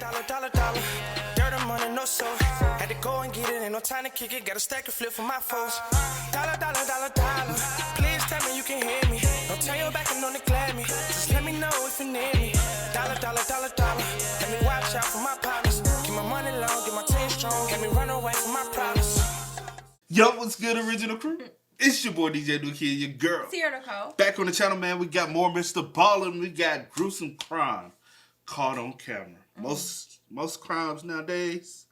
dollar. Dirt and money, no soul. Had to go and get it, ain't no time to kick it. Got a stack of flip for my foes. Dollar. Please tell me you can hear me. Don't turn your back and don't neglect me. Just let me know if you need me. Dollar. Let me watch out for my partners. Keep my money long, get my team strong. Let me run away from my problems. Yo, what's good, original crew? It's your boy DJ Duke here, your girl. Sierra Nicole. Back on the channel, man. We got more Mr. Ballen. We got gruesome crime caught on camera. Most crimes nowadays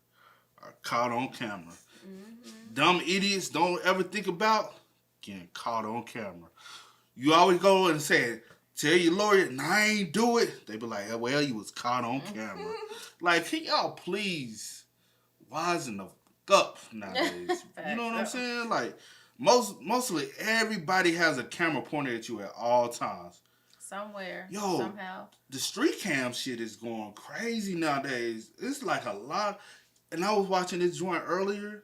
are caught on camera. Dumb idiots don't ever think about getting caught on camera. You always go and say, tell your lawyer, nah, I ain't do it. They be like, well, you was caught on camera. Like, can y'all please wisen the fuck up nowadays? You know what I'm saying? Like, mostly everybody has a camera pointed at you at all times. Somewhere. Yo, somehow. The street cam shit is going crazy nowadays. It's like a lot. And I was watching this joint earlier.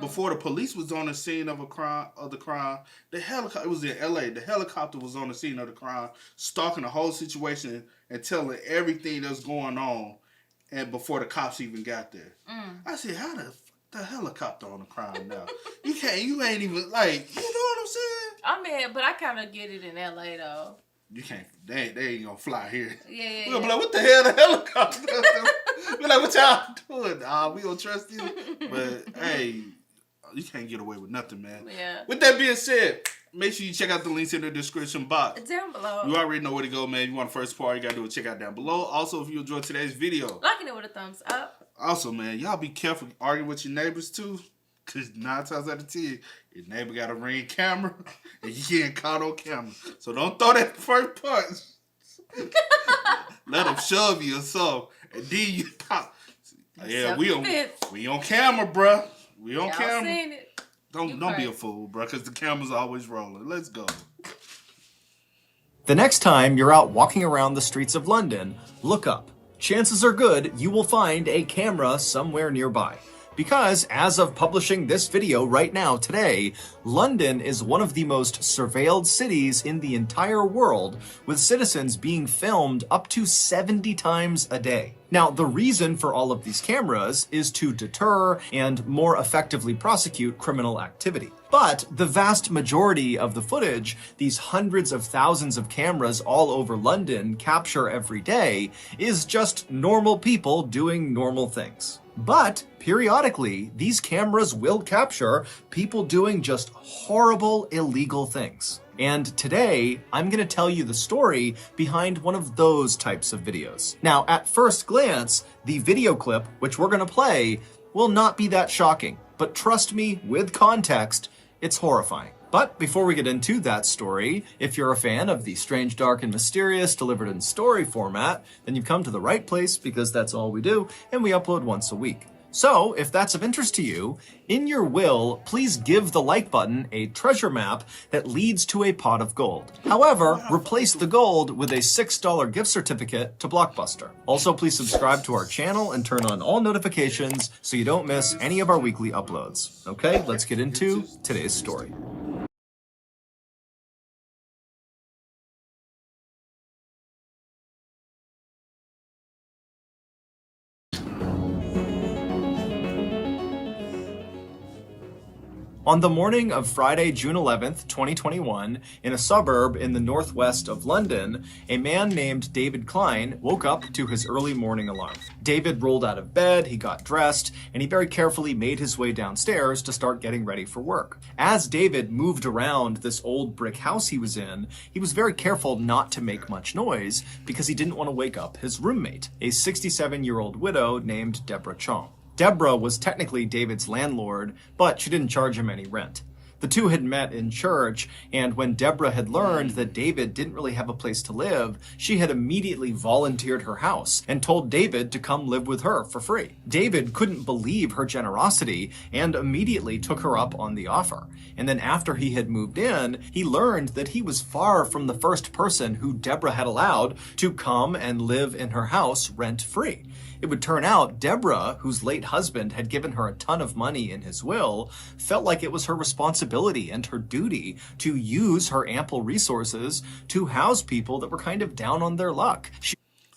Before the police was on the scene of the crime, the helicopter, it was in LA, the helicopter was on the scene of the crime, stalking the whole situation and telling everything that's going on, and before the cops even got there. I said, how the helicopter on the crime now? You ain't even, like, you know what I'm saying? I mean, but I kind of get it in LA, though. You can't, they ain't gonna fly here. Yeah. We'll be like, what the hell, the helicopter? We're like, what y'all doing? We don't trust you. But, hey, you can't get away with nothing, man. Yeah. With that being said, make sure you check out the links in the description box. Down below. You already know where to go, man. You want the first part, you gotta do it. Check out down below. Also, if you enjoyed today's video, liking it with a thumbs up. Also, man, y'all be careful arguing with your neighbors, too. Because 9 times out of 10, your neighbor got a Ring camera, and you getting caught on camera. So don't throw that first punch. Let them shove you or something. And then you pop. Yeah, we on camera, bruh. We on camera. Seen it. Don't be a fool, bruh, because the camera's always rolling. Let's go. The next time you're out walking around the streets of London, look up. Chances are good you will find a camera somewhere nearby. Because, as of publishing this video right now, today, London is one of the most surveilled cities in the entire world, with citizens being filmed up to 70 times a day. Now, the reason for all of these cameras is to deter and more effectively prosecute criminal activity. But the vast majority of the footage these hundreds of thousands of cameras all over London capture every day is just normal people doing normal things. But periodically, these cameras will capture people doing just horrible, illegal things. And today, I'm going to tell you the story behind one of those types of videos. Now, at first glance, the video clip, which we're going to play, will not be that shocking. But trust me, with context, it's horrifying. But before we get into that story, if you're a fan of the strange, dark, and mysterious delivered in story format, then you've come to the right place because that's all we do, and we upload once a week. So, if that's of interest to you, in your will, please give the like button a treasure map that leads to a pot of gold. However, replace the gold with a $6 gift certificate to Blockbuster. Also, please subscribe to our channel and turn on all notifications so you don't miss any of our weekly uploads. Okay, let's get into today's story. On the morning of Friday, June 11th, 2021, in a suburb in the northwest of London, a man named David Klein woke up to his early morning alarm. David rolled out of bed, he got dressed, and he very carefully made his way downstairs to start getting ready for work. As David moved around this old brick house he was in, he was very careful not to make much noise because he didn't want to wake up his roommate, a 67-year-old widow named Deborah Chong. Deborah was technically David's landlord, but she didn't charge him any rent. The two had met in church, and when Deborah had learned that David didn't really have a place to live, she had immediately volunteered her house and told David to come live with her for free. David couldn't believe her generosity and immediately took her up on the offer. And then after he had moved in, he learned that he was far from the first person who Deborah had allowed to come and live in her house rent-free. It would turn out Deborah, whose late husband had given her a ton of money in his will, felt like it was her responsibility and her duty to use her ample resources to house people that were kind of down on their luck.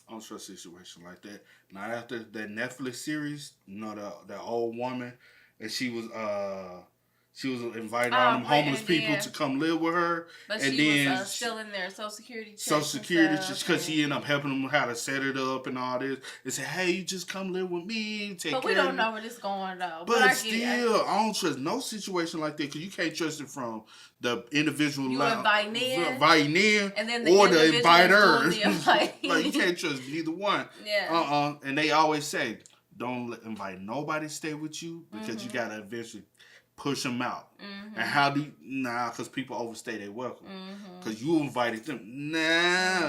I don't trust a situation like that. Not after that Netflix series, that old woman, and she was inviting all them homeless people to come live with her. But and she then was still in there, Social Security checks. Social Security, because she ended up helping them how to set it up and all this. And said, "Hey, you just come live with me, take care." But we don't know where this going though. But I don't trust no situation like that because you can't trust it from the individual. You inviting in, and then or the inviter. Like you can't trust neither one. Yeah. And they always say, don't invite nobody to stay with you because you gotta eventually push them out. And how do you, because people overstay their welcome. Because you invited them.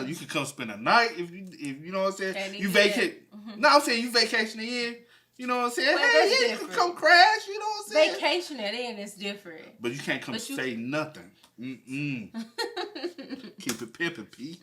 You can come spend a night if you know what I'm saying. You vacate. No, I'm saying you vacationing in. You know what I'm saying? Well, hey, you can come crash. You know what I'm saying? Vacationing in is different. But you can't come say nothing. Keep it pimping, Pete.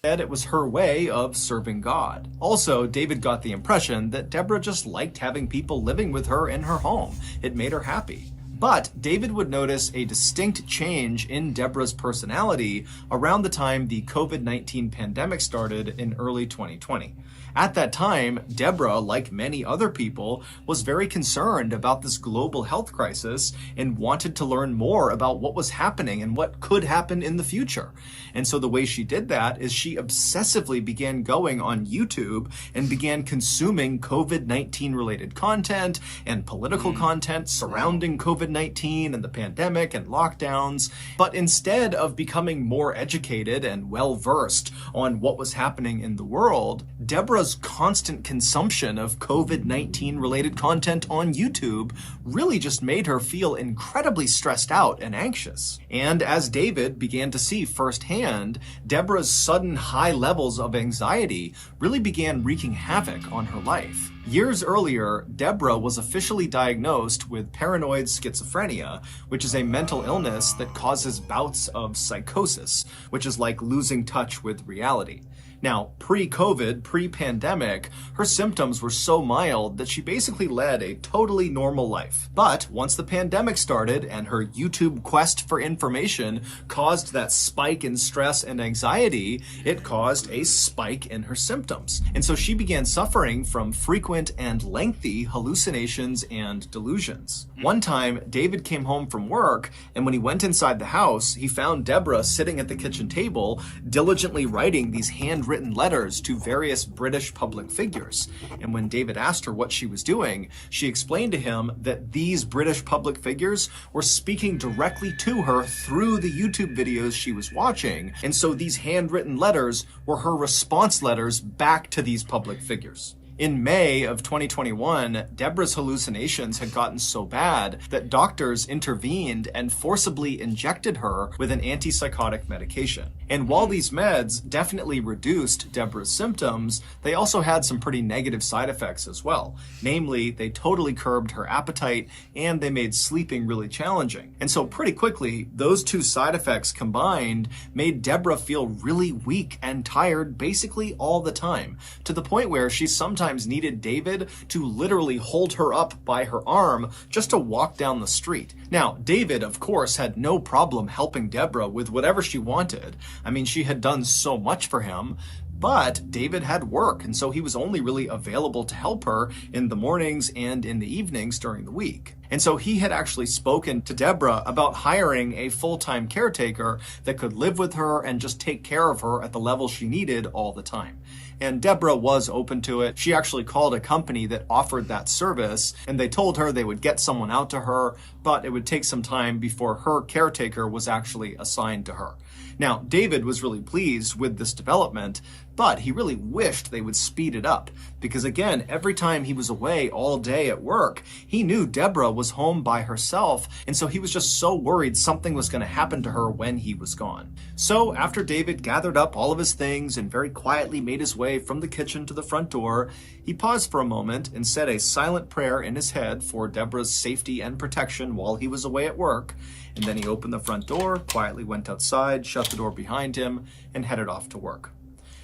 And it was her way of serving God. Also, David got the impression that Deborah just liked having people living with her in her home. It made her happy. But David would notice a distinct change in Deborah's personality around the time the COVID-19 pandemic started in early 2020. At that time, Deborah, like many other people, was very concerned about this global health crisis and wanted to learn more about what was happening and what could happen in the future. And so the way she did that is she obsessively began going on YouTube and began consuming COVID-19 related content and political content surrounding COVID-19 and the pandemic and lockdowns. But instead of becoming more educated and well-versed on what was happening in the world, Deborah's constant consumption of COVID-19 related content on YouTube really just made her feel incredibly stressed out and anxious. And as David began to see firsthand, Deborah's sudden high levels of anxiety really began wreaking havoc on her life. Years earlier, Deborah was officially diagnosed with paranoid schizophrenia, which is a mental illness that causes bouts of psychosis, which is like losing touch with reality. Now, pre-COVID, pre-pandemic, her symptoms were so mild that she basically led a totally normal life. But once the pandemic started and her YouTube quest for information caused that spike in stress and anxiety, it caused a spike in her symptoms. And so she began suffering from frequent and lengthy hallucinations and delusions. One time, David came home from work, and when he went inside the house, he found Deborah sitting at the kitchen table, diligently writing these handwritten letters to various British public figures. And when David asked her what she was doing, she explained to him that these British public figures were speaking directly to her through the YouTube videos she was watching. And so these handwritten letters were her response letters back to these public figures. In May of 2021, Deborah's hallucinations had gotten so bad that doctors intervened and forcibly injected her with an antipsychotic medication. And while these meds definitely reduced Deborah's symptoms, they also had some pretty negative side effects as well. Namely, they totally curbed her appetite and they made sleeping really challenging. And so pretty quickly, those two side effects combined made Deborah feel really weak and tired basically all the time, to the point where she sometimes needed David to literally hold her up by her arm just to walk down the street. Now, David, of course, had no problem helping Deborah with whatever she wanted. I mean, she had done so much for him, but David had work, and so he was only really available to help her in the mornings and in the evenings during the week. And so he had actually spoken to Deborah about hiring a full-time caretaker that could live with her and just take care of her at the level she needed all the time. And Deborah was open to it. She actually called a company that offered that service, and they told her they would get someone out to her, but it would take some time before her caretaker was actually assigned to her. Now, David was really pleased with this development, but he really wished they would speed it up, because again, every time he was away all day at work, he knew Deborah was home by herself, and so he was just so worried something was going to happen to her when he was gone. So after David gathered up all of his things and very quietly made his way from the kitchen to the front door, he paused for a moment and said a silent prayer in his head for Deborah's safety and protection while he was away at work, and then he opened the front door, quietly went outside, shut the door behind him, and headed off to work.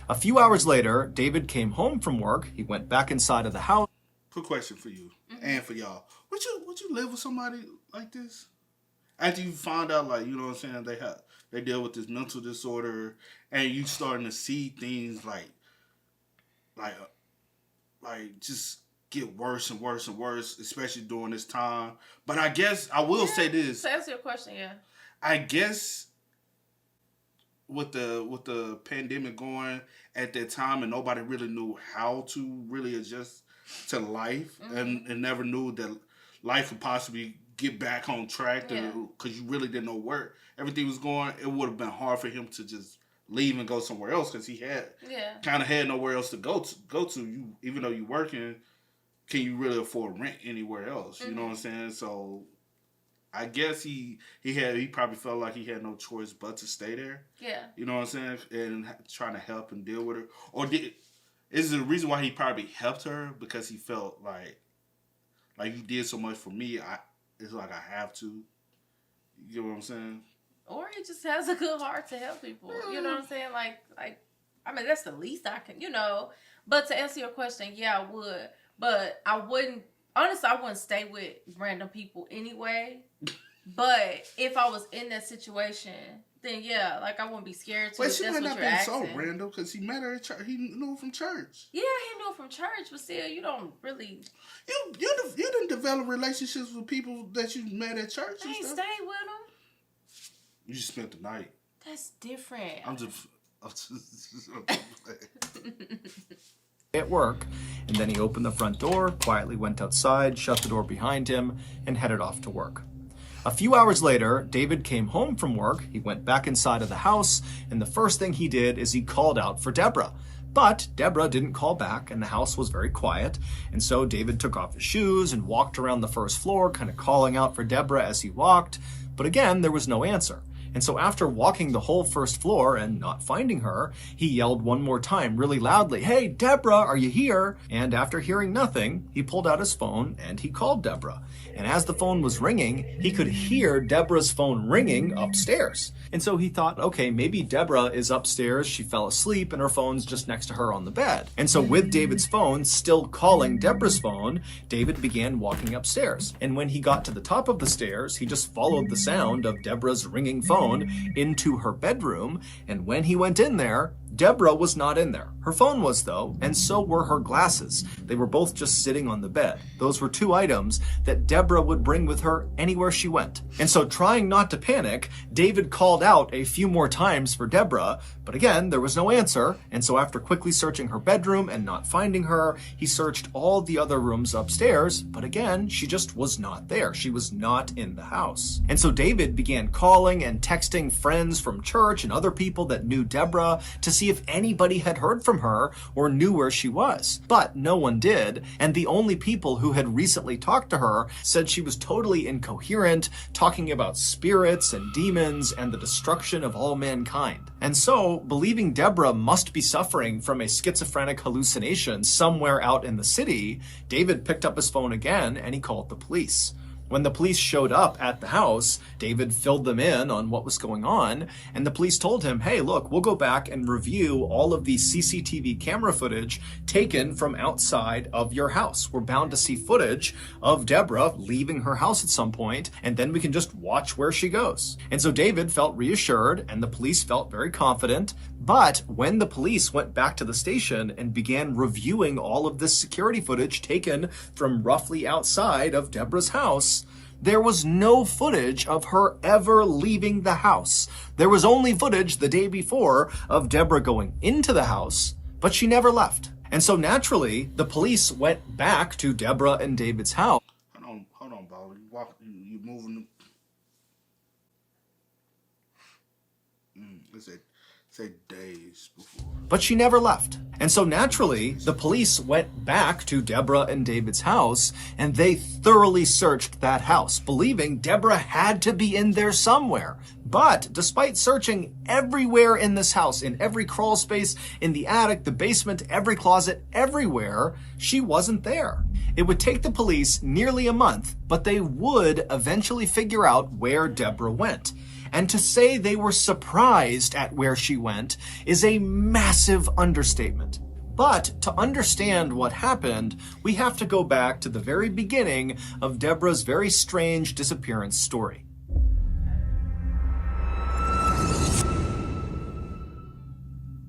A few hours later, David came home from work. He went back inside of the house. Quick question for you and for y'all. Would you live with somebody like this? After you find out, like, you know what I'm saying, they deal with this mental disorder, and you starting to see things like like just get worse and worse and worse, especially during this time. But I guess I will say this. To answer your question, yeah. I guess with the pandemic going at that time, and nobody really knew how to really adjust to life, and never knew that life would possibly get back on track, because you really didn't know where everything was going. It would have been hard for him to just leave and go somewhere else, because he kind of had nowhere else to go to. You, even though you working, can you really afford rent anywhere else? You know what I'm saying? So I guess he probably felt like he had no choice but to stay there. Yeah. You know what I'm saying? And trying to help and deal with her. Or is it the reason why he probably helped her? Because he felt like you did so much for me, it's like I have to. You know what I'm saying? Or he just has a good heart to help people. You know what I'm saying? Like I mean, that's the least I can, But to answer your question, yeah, I would. But I wouldn't, honestly, I wouldn't stay with random people anyway. But if I was in that situation, then yeah, like I wouldn't be scared to. But she might not be so random, because he met her at church. He knew her from church. Yeah, he knew her from church, but still, you don't really. You didn't develop relationships with people that you met at church. I ain't stayed with them. You just spent the night. That's different. I'm just at work, and then he opened the front door, quietly went outside, shut the door behind him, and headed off to work. A few hours later, David came home from work. He went back inside of the house, and the first thing he did is he called out for Deborah. But Deborah didn't call back, and the house was very quiet. And so David took off his shoes and walked around the first floor, kind of calling out for Deborah as he walked. But again, there was no answer. And so after walking the whole first floor and not finding her, he yelled one more time really loudly, "Hey, Deborah, are you here?" And after hearing nothing, he pulled out his phone and he called Deborah. And as the phone was ringing, he could hear Deborah's phone ringing upstairs. And so he thought, okay, maybe Deborah is upstairs, she fell asleep, and her phone's just next to her on the bed. And so with David's phone still calling Deborah's phone, David began walking upstairs. And when he got to the top of the stairs, he just followed the sound of Deborah's ringing phone into her bedroom. And when he went in there, Deborah was not in there. Her phone was, though, and so were her glasses. They were both just sitting on the bed. Those were two items that Deborah would bring with her anywhere she went. And so, trying not to panic, David called out a few more times for Deborah, but again, there was no answer. And so after quickly searching her bedroom and not finding her, he searched all the other rooms upstairs, but again, she just was not there. She was not in the house. And so David began calling and texting friends from church and other people that knew Deborah to see if anybody had heard from her or knew where she was. But no one did, and the only people who had recently talked to her said she was totally incoherent, talking about spirits and demons and the destruction of all mankind. And so, believing Deborah must be suffering from a schizophrenic hallucination somewhere out in the city, David picked up his phone again and he called the police. When the police showed up at the house, David filled them in on what was going on, and the police told him, hey, look, we'll go back and review all of the CCTV camera footage taken from outside of your house. We're bound to see footage of Deborah leaving her house at some point, and then we can just watch where she goes. And so David felt reassured, and the police felt very confident. But when the police went back to the station and began reviewing all of this security footage taken from roughly outside of Deborah's house, there was no footage of her ever leaving the house. There was only footage the day before of Deborah going into the house, but she never left. And so naturally, the police went back to Deborah and David's house. Hold on, Ballen. You moving. Say days before. But she never left. And so naturally, the police went back to Deborah and David's house, and they thoroughly searched that house, believing Deborah had to be in there somewhere. But despite searching everywhere in this house, in every crawl space, in the attic, the basement, every closet, everywhere, she wasn't there. It would take the police nearly a month, but they would eventually figure out where Deborah went. And to say they were surprised at where she went is a massive understatement. But to understand what happened, we have to go back to the very beginning of Deborah's very strange disappearance story.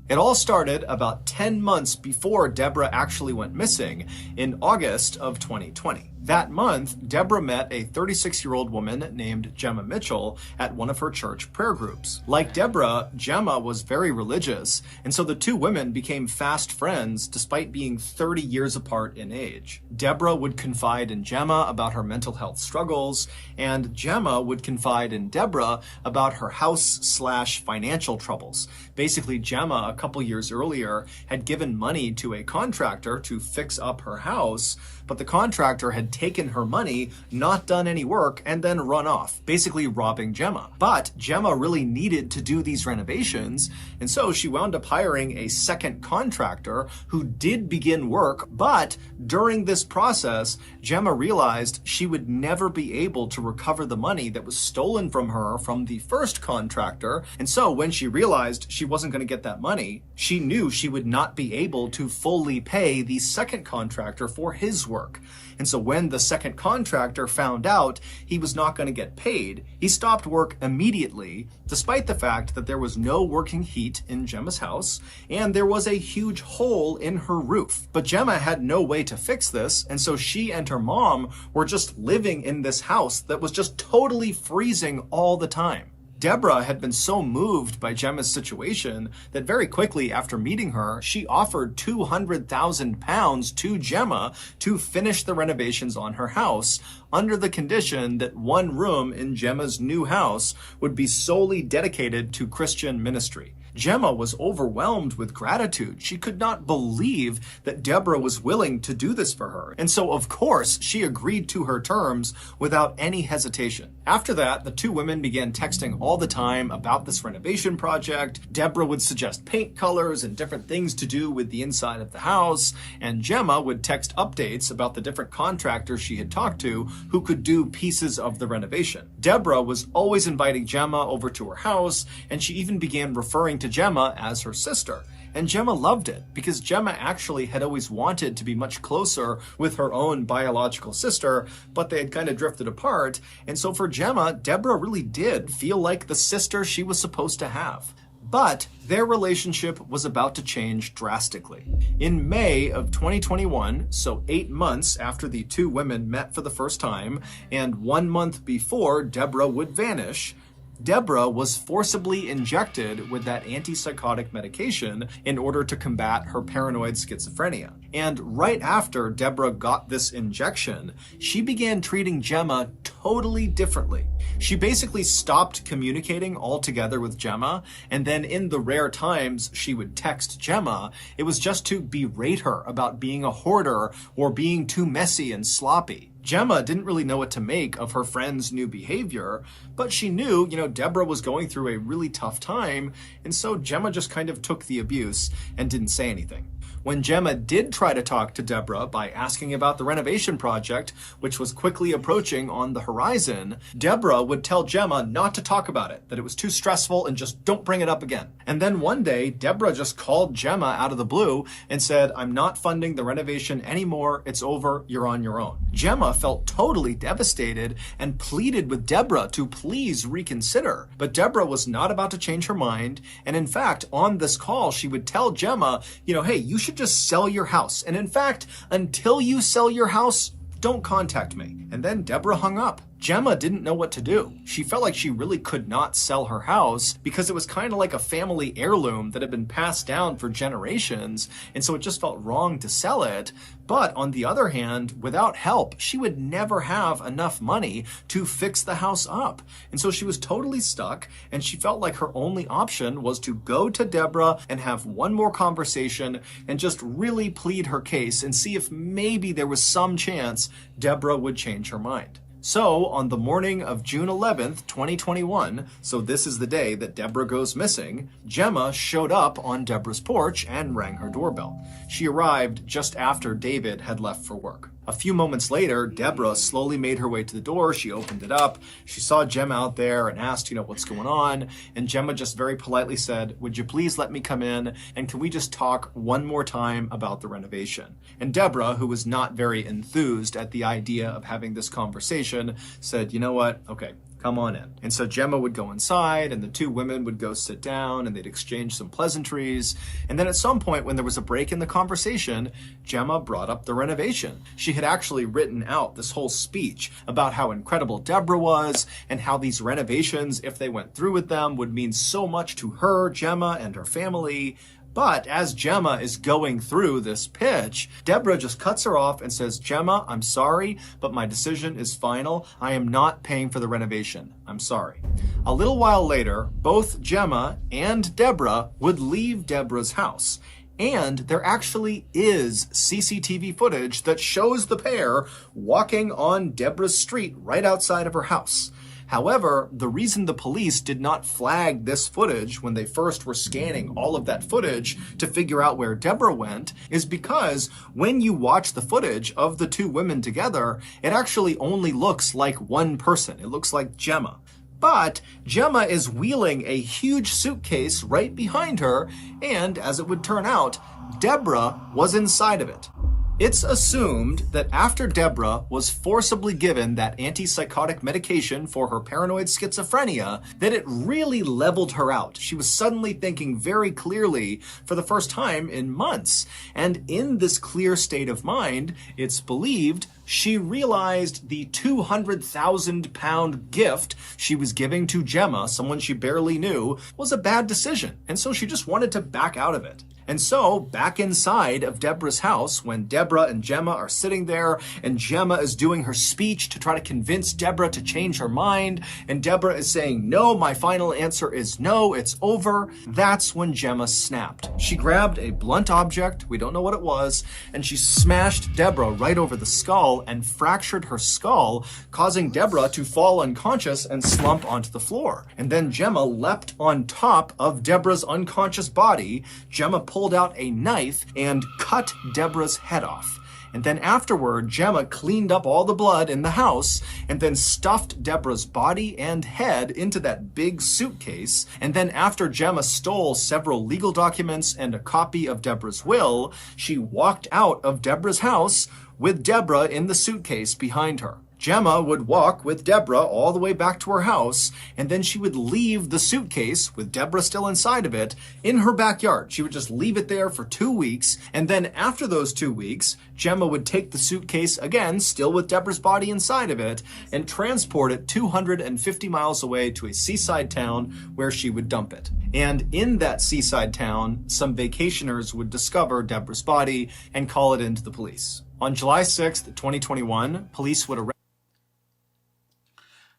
It all started about 10 months before Deborah actually went missing in August of 2020. That month, Deborah met a 36-year-old woman named Gemma Mitchell at one of her church prayer groups. Like Deborah, Gemma was very religious, and so the two women became fast friends despite being 30 years apart in age. Deborah would confide in Gemma about her mental health struggles, and Gemma would confide in Deborah about her house/financial troubles. Basically, Gemma, a couple years earlier, had given money to a contractor to fix up her house, but the contractor had taken her money, not done any work, and then run off, basically robbing Gemma. But Gemma really needed to do these renovations, and so she wound up hiring a second contractor who did begin work, but during this process, Gemma realized she would never be able to recover the money that was stolen from her from the first contractor, and so when she realized she wasn't going to get that money, she knew she would not be able to fully pay the second contractor for his work. And so when the second contractor found out he was not going to get paid, he stopped work immediately, despite the fact that there was no working heat in Gemma's house and there was a huge hole in her roof. But Gemma had no way to fix this, and so she and her mom were just living in this house that was just totally freezing all the time. Deborah had been so moved by Gemma's situation that very quickly after meeting her, she offered £200,000 to Gemma to finish the renovations on her house under the condition that one room in Gemma's new house would be solely dedicated to Christian ministry. Gemma was overwhelmed with gratitude. She could not believe that Deborah was willing to do this for her. And so, of course, she agreed to her terms without any hesitation. After that, the two women began texting all the time about this renovation project. Deborah would suggest paint colors and different things to do with the inside of the house, and Gemma would text updates about the different contractors she had talked to who could do pieces of the renovation. Deborah was always inviting Gemma over to her house, and she even began referring to Gemma as her sister. And Gemma loved it because Gemma actually had always wanted to be much closer with her own biological sister, but they had kind of drifted apart. And so for Gemma, Deborah really did feel like the sister she was supposed to have. But their relationship was about to change drastically. In May of 2021, so 8 months after the two women met for the first time, and 1 month before Deborah would vanish, Deborah was forcibly injected with that antipsychotic medication in order to combat her paranoid schizophrenia. And right after Deborah got this injection, she began treating Gemma totally differently. She basically stopped communicating altogether with Gemma, and then in the rare times she would text Gemma, it was just to berate her about being a hoarder or being too messy and sloppy. Gemma didn't really know what to make of her friend's new behavior, but she knew, Deborah was going through a really tough time, and so Gemma just kind of took the abuse and didn't say anything. When Gemma did try to talk to Deborah by asking about the renovation project, which was quickly approaching on the horizon, Deborah would tell Gemma not to talk about it, that it was too stressful and just don't bring it up again. And then one day, Deborah just called Gemma out of the blue and said, "I'm not funding the renovation anymore, it's over, you're on your own." Gemma felt totally devastated and pleaded with Deborah to please reconsider. But Deborah was not about to change her mind, and in fact, on this call, she would tell Gemma, hey, you should just sell your house. And in fact, until you sell your house, don't contact me. And then Deborah hung up. Gemma didn't know what to do. She felt like she really could not sell her house because it was kind of like a family heirloom that had been passed down for generations, and so it just felt wrong to sell it. But on the other hand, without help, she would never have enough money to fix the house up. And so she was totally stuck, and she felt like her only option was to go to Deborah and have one more conversation and just really plead her case and see if maybe there was some chance Deborah would change her mind. So, on the morning of June 11th, 2021, so this is the day that Deborah goes missing, Gemma showed up on Deborah's porch and rang her doorbell. She arrived just after David had left for work. A few moments later, Deborah slowly made her way to the door. She opened it up. She saw Gemma out there and asked, what's going on? And Gemma just very politely said, "Would you please let me come in? And can we just talk one more time about the renovation?" And Deborah, who was not very enthused at the idea of having this conversation, said, "You know what? Okay, come on in. And so Gemma would go inside, and the two women would go sit down, and they'd exchange some pleasantries. And then at some point, when there was a break in the conversation, Gemma brought up the renovation. She had actually written out this whole speech about how incredible Deborah was, and how these renovations, if they went through with them, would mean so much to her, Gemma, and her family. But as Gemma is going through this pitch, Deborah just cuts her off and says, "Gemma, I'm sorry, but my decision is final. I am not paying for the renovation. I'm sorry." A little while later, both Gemma and Deborah would leave Deborah's house. And there actually is CCTV footage that shows the pair walking on Deborah's street right outside of her house. However, the reason the police did not flag this footage when they first were scanning all of that footage to figure out where Deborah went is because when you watch the footage of the two women together, it actually only looks like one person. It looks like Gemma. But Gemma is wheeling a huge suitcase right behind her, and as it would turn out, Deborah was inside of it. It's assumed that after Deborah was forcibly given that antipsychotic medication for her paranoid schizophrenia, that it really leveled her out. She was suddenly thinking very clearly for the first time in months. And in this clear state of mind, it's believed she realized the 200,000-pound gift she was giving to Gemma, someone she barely knew, was a bad decision. And so she just wanted to back out of it. And so, back inside of Deborah's house, when Deborah and Gemma are sitting there, and Gemma is doing her speech to try to convince Deborah to change her mind, and Deborah is saying, "No, my final answer is no, it's over," that's when Gemma snapped. She grabbed a blunt object, we don't know what it was, and she smashed Deborah right over the skull and fractured her skull, causing Deborah to fall unconscious and slump onto the floor. And then Gemma leapt on top of Deborah's unconscious body. Gemma pulled out a knife and cut Deborah's head off. And then afterward, Gemma cleaned up all the blood in the house and then stuffed Deborah's body and head into that big suitcase. And then after Gemma stole several legal documents and a copy of Deborah's will, she walked out of Deborah's house with Deborah in the suitcase behind her. Gemma would walk with Deborah all the way back to her house, and then she would leave the suitcase, with Deborah still inside of it, in her backyard. She would just leave it there for 2 weeks, and then after those 2 weeks, Gemma would take the suitcase again, still with Deborah's body inside of it, and transport it 250 miles away to a seaside town where she would dump it. And in that seaside town, some vacationers would discover Deborah's body and call it in to the police. On July 6th, 2021, police would arrest.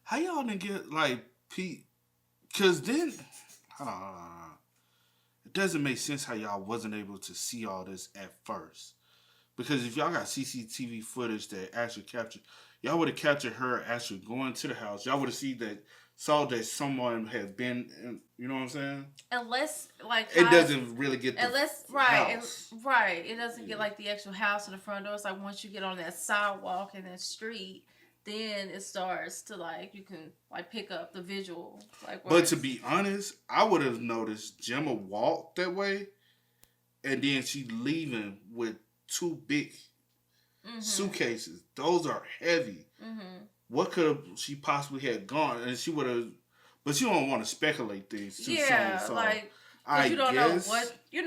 How y'all didn't get, like, Pete? Because then, it doesn't make sense how y'all wasn't able to see all this at first. Because if y'all got CCTV footage that actually captured, y'all would have captured her actually going to the house. Y'all would have saw that someone had been, you know what I'm saying? Unless, like, it doesn't really get the house. Right. It doesn't get, like, the actual house or the front door. It's like once you get on that sidewalk in that street, then it starts to, like, you can, like, pick up the visual. Like, but to be honest, I would have noticed Gemma walked that way, and then she leaving with 2 big suitcases. Those are heavy. Mm-hmm. What could have she possibly had gone? And she would have, but you don't want to speculate things too soon. So like, you don't know what, you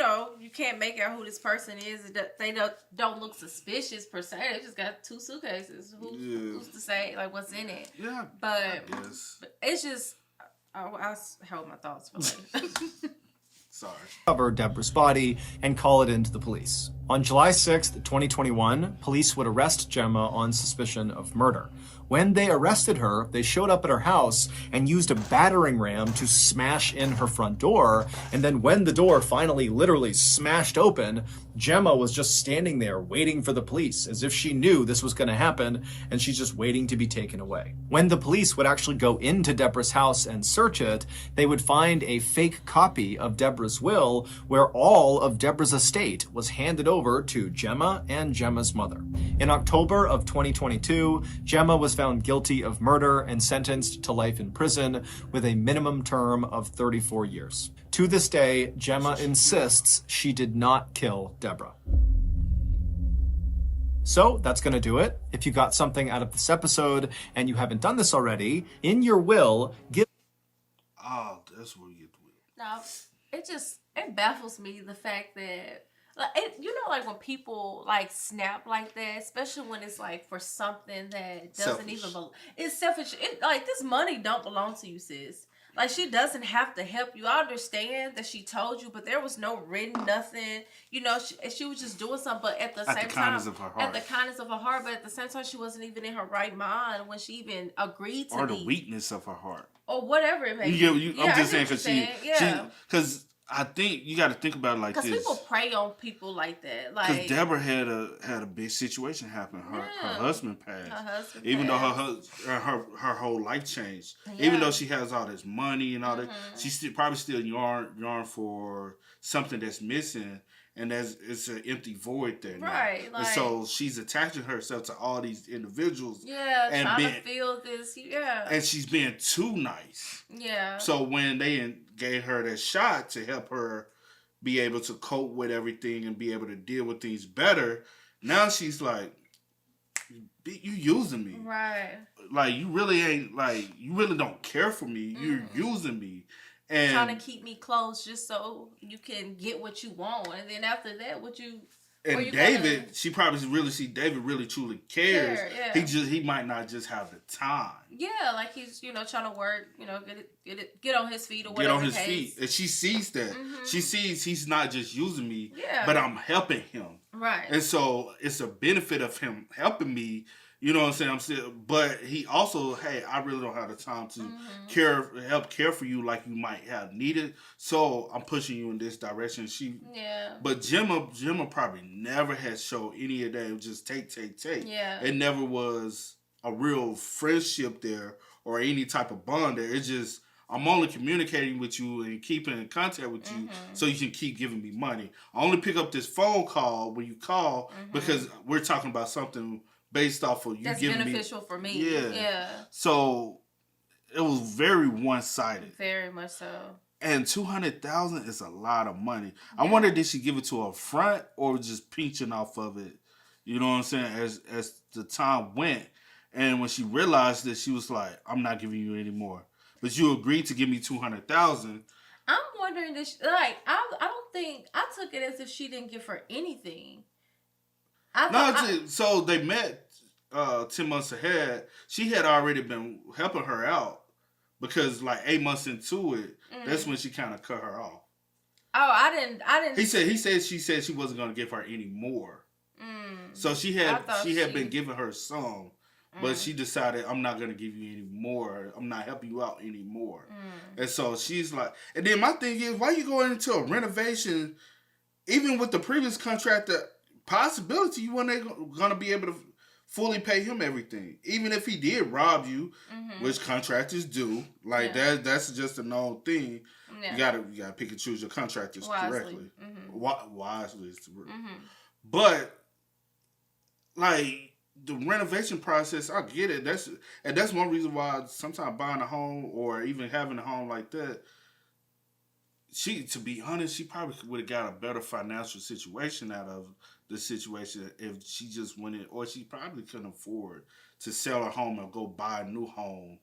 can't make out who this person is. They don't look suspicious per se. They just got 2 suitcases. Who's to say, like, what's in it? Yeah, but it's just, I'll hold my thoughts for later. Sorry. Cover Deborah's body and call it into the police. On July 6th, 2021, police would arrest Gemma on suspicion of murder. When they arrested her, they showed up at her house and used a battering ram to smash in her front door. And then when the door finally literally smashed open, Gemma was just standing there waiting for the police, as if she knew this was going to happen, and she's just waiting to be taken away. When the police would actually go into Deborah's house and search it, they would find a fake copy of Deborah's will where all of Deborah's estate was handed over to Gemma and Gemma's mother. In October of 2022, Gemma was found guilty of murder and sentenced to life in prison with a minimum term of 34 years. To this day, Gemma insists she did not kill Deborah. So that's going to do it. If you got something out of this episode and you haven't done this already, in your will, give. Oh, that's where you get the will. No, it baffles me the fact that like when people like snap like that, especially when it's like for something that doesn't Selfish. even it's selfish. Like this money don't belong to you, sis. Like she doesn't have to help you. I understand that she told you, but there was no written nothing. She was just doing something. But at the same time, kindness of her heart. at the kindness of her heart, but at the same time, she wasn't even in her right mind when she even agreed to or the weakness of her heart. or whatever it may be. I'm just saying because because I think you got to think about it like this. Because people prey on people like that. Because Like Deborah had a big situation happen. Her husband passed. Even though her whole life changed. Yeah. Even though she has all this money and all that, she probably still yearn for something that's missing. And it's an empty void there now. Right. And so she's attaching herself to all these individuals. Yeah, and trying to feel this. Yeah. And she's being too nice. Yeah. So when they gave her that shot to help her be able to cope with everything and be able to deal with things better, now she's like, you using me. Right. Like, you really don't care for me. You're using me. And trying to keep me close just so you can get what you want. And then after that, And David, she probably really see David really truly cares. Yeah. He might not just have the time. Yeah, like he's trying to work, get on his feet or whatever. Get on his feet, and she sees that. She sees he's not just using me, but I'm helping him. Right. And so it's a benefit of him helping me. You know what I'm saying? But he also, hey, I really don't have the time to help care for you like you might have needed. So I'm pushing you in this direction. But Gemma probably never had showed any of that. It was just take. Yeah. It never was a real friendship there or any type of bond there. It's just, I'm only communicating with you and keeping in contact with you so you can keep giving me money. I only pick up this phone call when you call because we're talking about something based off of you that's giving beneficial for me. Yeah. So it was very one-sided. Very much so. And $200,000 is a lot of money. Yeah. I wonder, did she give it to her front or just pinching off of it? You know what I'm saying? As the time went, and when she realized that, she was like, "I'm not giving you any more." But you agreed to give me $200,000. I'm wondering I don't think I took it as if she didn't give her anything. So they met 10 months ahead. She had already been helping her out because like 8 months into it, that's when she kind of cut her off. Oh, I didn't. She said she wasn't going to give her any more. So she had been giving her some, but she decided, I'm not going to give you any more. I'm not helping you out anymore. And so she's like, and then my thing is, why you going into a renovation, even with the previous contractor? Possibility you weren't going to be able to fully pay him everything, even if he did rob you, which contractors do. Like that's just a known thing. Yeah. You gotta pick and choose your contractors correctly, wisely. But like the renovation process, I get it. That's one reason why sometimes buying a home or even having a home like that. To be honest, she probably would have got a better financial situation out of the situation if she just went in, or she probably couldn't afford to sell her home and go buy a new home,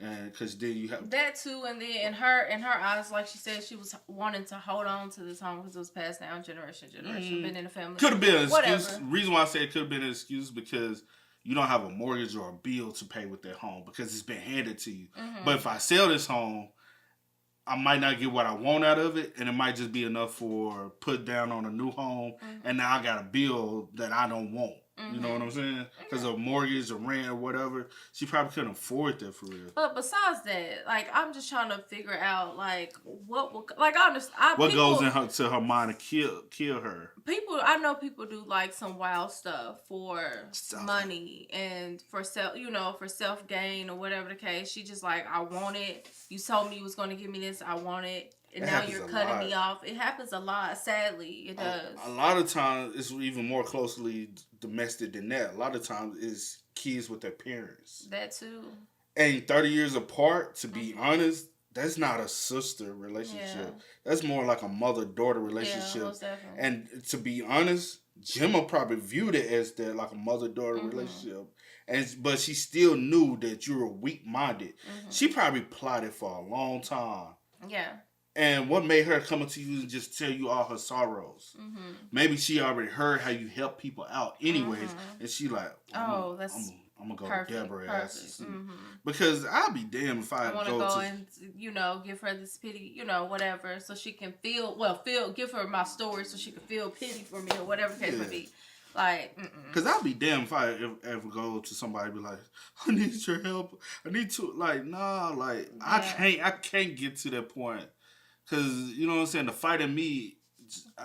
and because then you have that too. And then in her eyes, like she said, she was wanting to hold on to this home because it was passed down generation, been in the family. Could have been an excuse. Reason why I say it could have been an excuse because you don't have a mortgage or a bill to pay with that home because it's been handed to you. But if I sell this home, I might not get what I want out of it, and it might just be enough for put down on a new home, and now I got a bill that I don't want. You know what I'm saying? Because of mortgage or rent or whatever, she probably couldn't afford that for real. But besides that, like, I'm just trying to figure out, like, what I understand. What goes into her mind to kill her? I know people do, like, some wild stuff for money and for self-gain or whatever the case. She just like, I want it. You told me you was going to give me this. I want it. And now you're cutting me off. It happens a lot. Sadly, it does. A lot of times, it's even more closely domestic than that. A lot of times, it's kids with their parents. That too. And 30 years apart, to be honest, that's not a sister relationship. Yeah. That's more like a mother-daughter relationship. Yeah, most definitely. And to be honest, Gemma probably viewed it as that, like a mother-daughter relationship. But she still knew that you were weak-minded. She probably plotted for a long time. Yeah. And what made her come up to you and just tell you all her sorrows? Maybe she already heard how you help people out anyways. And she like, oh, that's I'm going to go perfect, to Deborah ass. Mm-hmm. Because I'll be damned if I want to go and, you know, give her this pity, you know, whatever, so she can give her my story so she can feel pity for me or whatever the case may be. Like, because I'll be damned if I ever go to somebody and be like, I need your help. I need to, like, nah, like, I can't get to that point. Because, you know what I'm saying, the fight in me,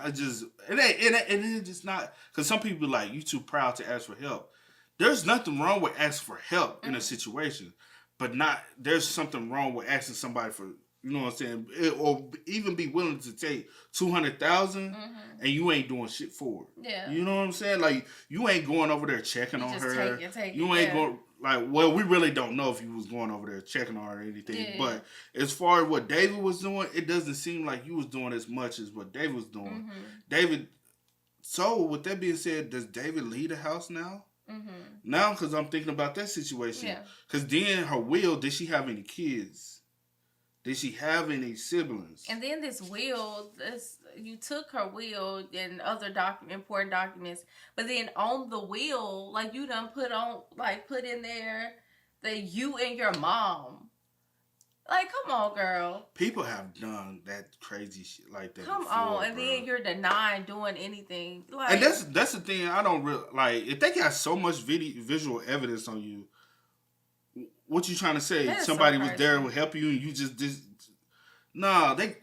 it ain't just not, because some people like, you too proud to ask for help. There's nothing wrong with asking for help in a situation, but there's something wrong with asking somebody for, you know what I'm saying, or even be willing to take $200,000 and you ain't doing shit for it. Yeah. You know what I'm saying? Like, you ain't going over there checking on her. Take you ain't going, like, well, we really don't know if you was going over there checking on her or anything. Yeah. But as far as what David was doing, it doesn't seem like you was doing as much as what David was doing. So with that being said, does David leave the house now? Now, because I'm thinking about that situation. Because then her will, did she have any kids? Did she have any siblings? And then this will, you took her will and other important documents, but then on the will, like, you done put in there that you and your mom. Like, come on, girl. People have done that crazy shit like that. Come on, and then you're denying doing anything. Like, and that's the thing. I don't really like. If they got so much visual evidence on you, what you trying to say? Somebody was there to help you, and you just nah. They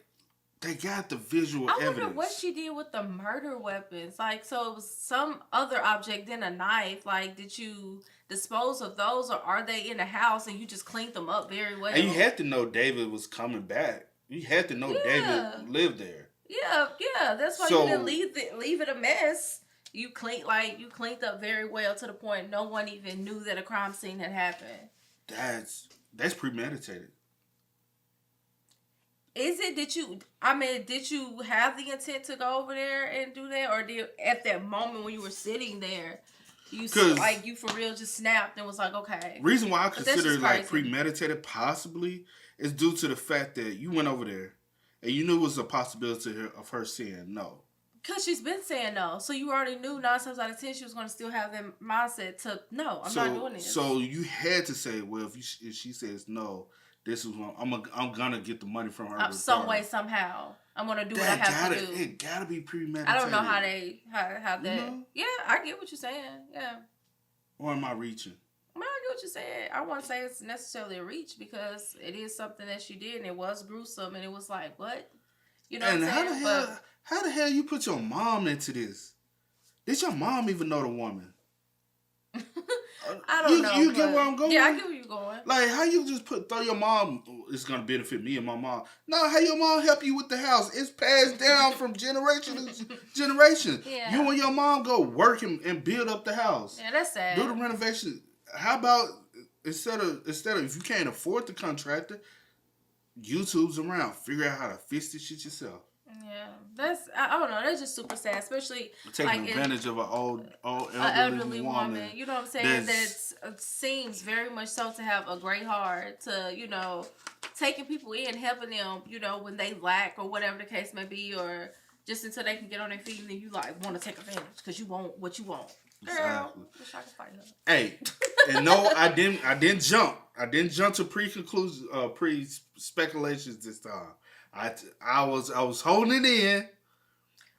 got the visual evidence. I wonder what she did with the murder weapons. Like, so it was some other object than a knife. Like, did you dispose of those, or are they in the house and you just cleaned them up very well? And you had to know David was coming back. You had to know David lived there. Yeah. That's why you didn't leave it a mess. You cleaned up very well to the point no one even knew that a crime scene had happened. That's premeditated. Is it? Did you have the intent to go over there and do that, or at that moment when you were sitting there, you for real just snapped and was like, okay? Reason why I consider it like premeditated possibly is due to the fact that you went over there and you knew it was a possibility of her saying no. Because she's been saying no, so you already knew 9 times out of 10 she was going to still have that mindset to no, I'm not doing this. So you had to say, well, if she says no, this is what I'm gonna get the money from her. Some way, somehow, I'm gonna do what I have to do. It gotta be premeditated. I don't know how that. You know? Yeah, I get what you're saying. Yeah. Or am I reaching? I get what you're saying. I won't say it's necessarily a reach because it is something that she did and it was gruesome and it was like, what? You know what I'm saying? How the hell you put your mom into this? Did your mom even know the woman? I don't know. You get where I'm going? Yeah, I get where you're going. Like, how you just throw your mom, it's going to benefit me and my mom. No, how your mom help you with the house? It's passed down from generation to generation. Yeah. You and your mom go work and build up the house. Yeah, that's sad. Do the renovation. How about, instead of if you can't afford the contractor, YouTube's around. Figure out how to fix this shit yourself. Yeah, I don't know. That's just super sad, especially taking advantage of an old elderly woman. You know what I'm saying? That seems very much so to have a great heart to taking people in, helping them, when they lack or whatever the case may be, or just until they can get on their feet, and then you want to take advantage because you want what you want. Girl, exactly. Wish I could fight her. Hey, and no, I didn't jump. I didn't jump to pre-speculations this time. I was holding it in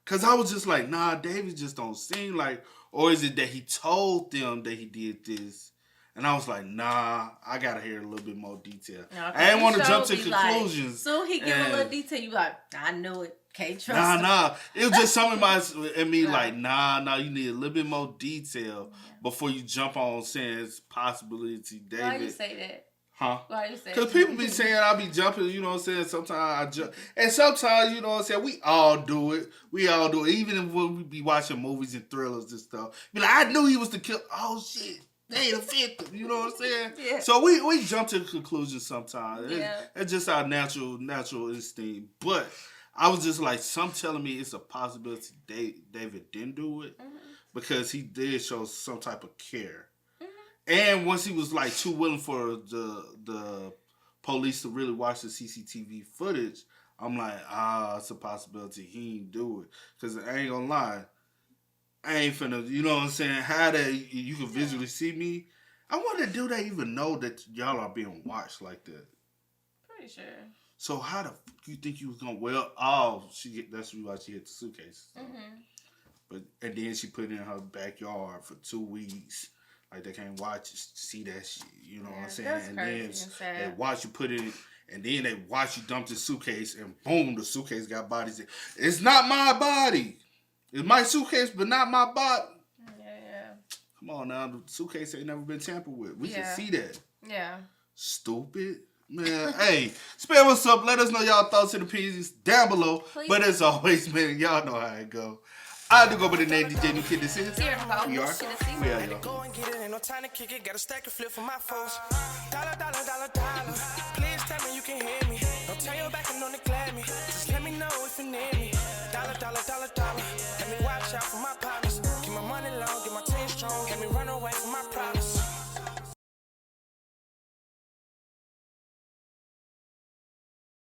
because I was just like, nah, David just don't seem like, or is it that he told them that he did this? And I was like, nah, I gotta hear a little bit more detail. No, I didn't want to jump to conclusions. So he give a little detail, you like, I knew it. Can't trust him. Nah. It was just something in me like, nah, you need a little bit more detail before you jump on saying it's possibility David. Why do you say that? Huh? Why you say that? Because people be saying I be jumping, you know what I'm saying? Sometimes I jump. And sometimes, you know what I'm saying, we all do it. Even when we be watching movies and thrillers and stuff. Be like, I knew he was the killer. Oh, shit. They ain't a victim. You know what I'm saying? Yeah. So we jump to conclusions sometimes. Yeah. It's just our natural instinct. But I was just like, some telling me it's a possibility David didn't do it because he did show some type of care. And once he was like too willing for the police to really watch the CCTV footage, I'm like, it's a possibility he didn't do it. Because I ain't gonna lie, I ain't finna, you know what I'm saying, how that you can visually see me. I wonder, do they even know that y'all are being watched like that? Pretty sure. So how the fuck you think you was gonna? Well, that's why she hit the suitcase. So. But and then she put it in her backyard for 2 weeks. Like they can't watch it, see that shit. You know what I'm saying? That's and crazy then and they watch you put it in, and then they watch you dump the suitcase, and boom, the suitcase got bodies in. It's not my body. It's my suitcase, but not my body. Yeah. Come on now, the suitcase ain't never been tampered with. We can see that. Yeah. Stupid. Man, hey, spam us up. Let us know y'all thoughts and opinions down below. Please. But as always, man, y'all know how it go. I do go by the name DJ New Kid. This is. Here, We are. We are, y'all. Go and get it, ain't no time to kick it. Got a stack of flip for my folks. Dollar, dollar, dollar, dollar. Please tell me you can hear me. Don't turn your back and don't neglect me. Just let me know if you need me. Dollar, dollar, dollar, dollar.